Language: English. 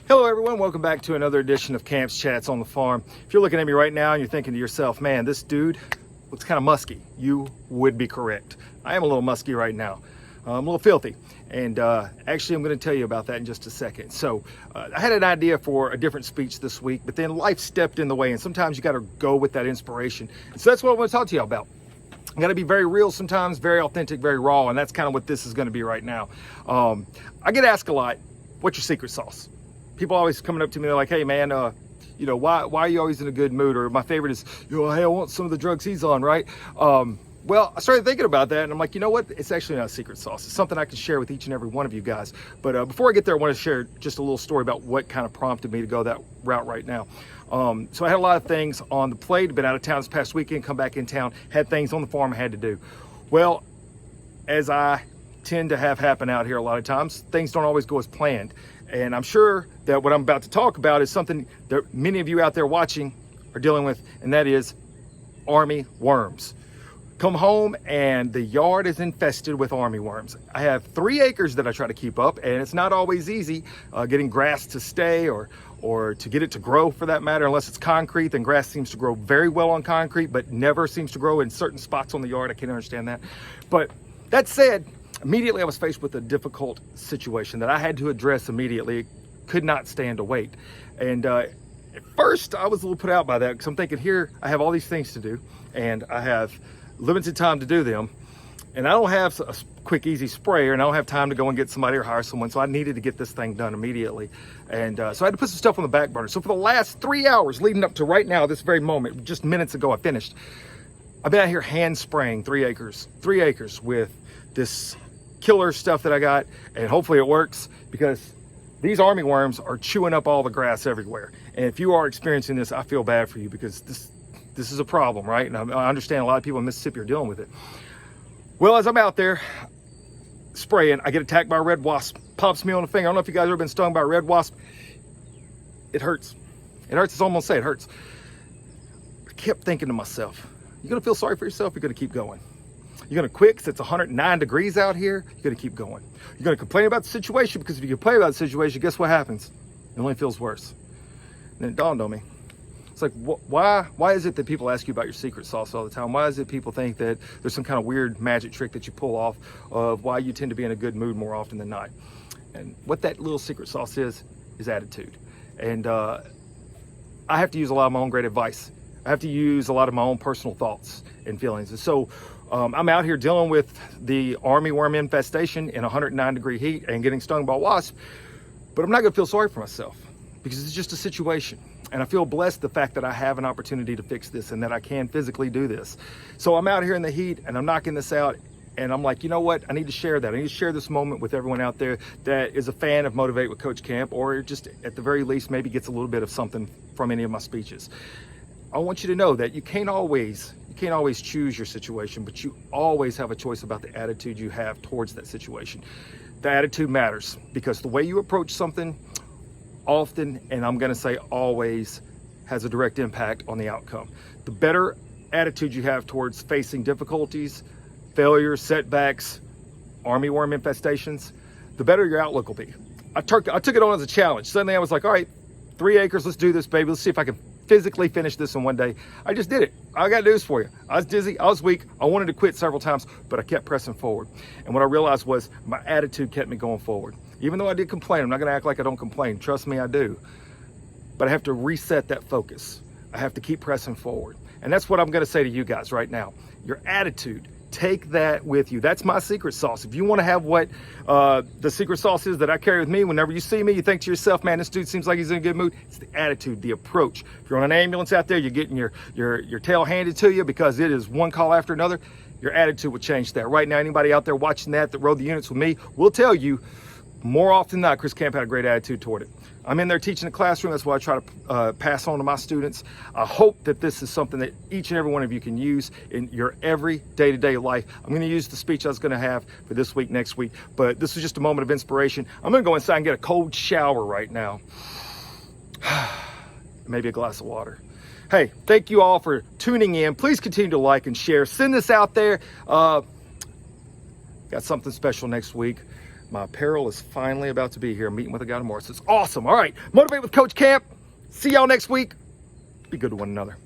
Hello everyone, welcome back to another edition of Camps Chats on the Farm. If you're looking at me right now and you're thinking to yourself, man, this dude looks kind of musky, you would be correct. I am a little musky right now. I'm a little filthy, and actually I'm going to tell you about that in just a second. So I had an idea for a different speech this week, but then life stepped in the way, and sometimes you got to go with that inspiration. And so that's what I want to talk to you about. You got to be very real sometimes, very authentic, very raw, and that's kind of what this is going to be right now. I get asked a lot, what's your secret sauce? People always coming up to me, they're like, hey man, why are you always in a good mood? Or my favorite is, hey, I want some of the drugs he's on, right? Well, I started thinking about that and I'm like, you know what? It's actually not a secret sauce. It's something I can share with each and every one of you guys. But before I get there, I want to share just a little story about what kind of prompted me to go that route right now. So I had a lot of things on the plate, been out of town this past weekend, come back in town, had things on the farm I had to do. Well, as I tend to have happen out here a lot of times, things don't always go as planned. And I'm sure that what I'm about to talk about is something that many of you out there watching are dealing with, and that is army worms. Come home and the yard is infested with army worms. I have 3 acres that I try to keep up, and it's not always easy getting grass to stay or to get it to grow, for that matter. Unless it's concrete, then grass seems to grow very well on concrete, but never seems to grow in certain spots on the yard. I can't understand that. But that said, immediately I was faced with a difficult situation that I had to address immediately. It could not stand to wait. And at first I was a little put out by that, because I'm thinking, here I have all these things to do and I have limited time to do them, and I don't have a quick easy sprayer, and I don't have time to go and get somebody or hire someone, so I needed to get this thing done immediately. And so I had to put some stuff on the back burner. So for the last 3 hours leading up to right now, this very moment, just minutes ago I finished, I've been out here hand spraying 3 acres with this killer stuff that I got, and hopefully it works, because these army worms are chewing up all the grass everywhere. And if you are experiencing this, I feel bad for you, because this is a problem, right? And I understand a lot of people in Mississippi are dealing with it. Well, as I'm out there spraying, I get attacked by a red wasp. Pops me on the finger. I don't know if you guys have ever been stung by a red wasp. It hurts. It hurts. It's almost say it hurts. I kept thinking to myself, you're gonna feel sorry for yourself, you're gonna keep going. You're gonna quit because it's 109 degrees out here, you're gonna keep going. You're gonna complain about the situation, because if you complain about the situation, guess what happens? It only feels worse. And then it dawned on me. It's like, why is it that people ask you about your secret sauce all the time? Why is it people think that there's some kind of weird magic trick that you pull off of why you tend to be in a good mood more often than not? And what that little secret sauce is attitude. And I have to use a lot of my own great advice. I have to use a lot of my own personal thoughts and feelings. And so I'm out here dealing with the army worm infestation in 109-degree heat and getting stung by a wasp, but I'm not gonna feel sorry for myself, because it's just a situation. And I feel blessed the fact that I have an opportunity to fix this and that I can physically do this. So I'm out here in the heat and I'm knocking this out, and I'm like, you know what? I need to share that. I need to share this moment with everyone out there that is a fan of Motivate with Coach Camp, or just at the very least maybe gets a little bit of something from any of my speeches. I want you to know that you can't always choose your situation, but you always have a choice about the attitude you have towards that situation. The attitude matters, because the way you approach something often, and I'm going to say always, has a direct impact on the outcome. The better attitude you have towards facing difficulties, failures, setbacks, army worm infestations, the better your outlook will be. I took it on as a challenge. Suddenly I was like, all right, 3 acres, let's do this, baby. Let's see if I can physically finish this in one day. I just did it. I got news for you. I was dizzy, I was weak, I wanted to quit several times, but I kept pressing forward. And what I realized was my attitude kept me going forward. Even though I did complain, I'm not gonna act like I don't complain. Trust me, I do. But I have to reset that focus. I have to keep pressing forward. And that's what I'm gonna say to you guys right now. Your attitude, take that with you. That's my secret sauce. If you wanna have what the secret sauce is that I carry with me, whenever you see me, you think to yourself, man, this dude seems like he's in a good mood. It's the attitude, the approach. If you're on an ambulance out there, you're getting your tail handed to you because it is one call after another, your attitude will change that. Right now, anybody out there watching that rode the units with me will tell you, more often than not, Chris Camp had a great attitude toward it. I'm in there teaching the classroom. That's what I try to pass on to my students. I hope that this is something that each and every one of you can use in your every day-to-day life. I'm going to use the speech I was going to have for this week, next week, but this was just a moment of inspiration. I'm going to go inside and get a cold shower right now. Maybe a glass of water. Hey, thank you all for tuning in. Please continue to like and share. Send this out there. Got something special next week. My apparel is finally about to be here, meeting with a guy tomorrow. So it's awesome. All right, Motivate with Coach Camp. See y'all next week. Be good to one another.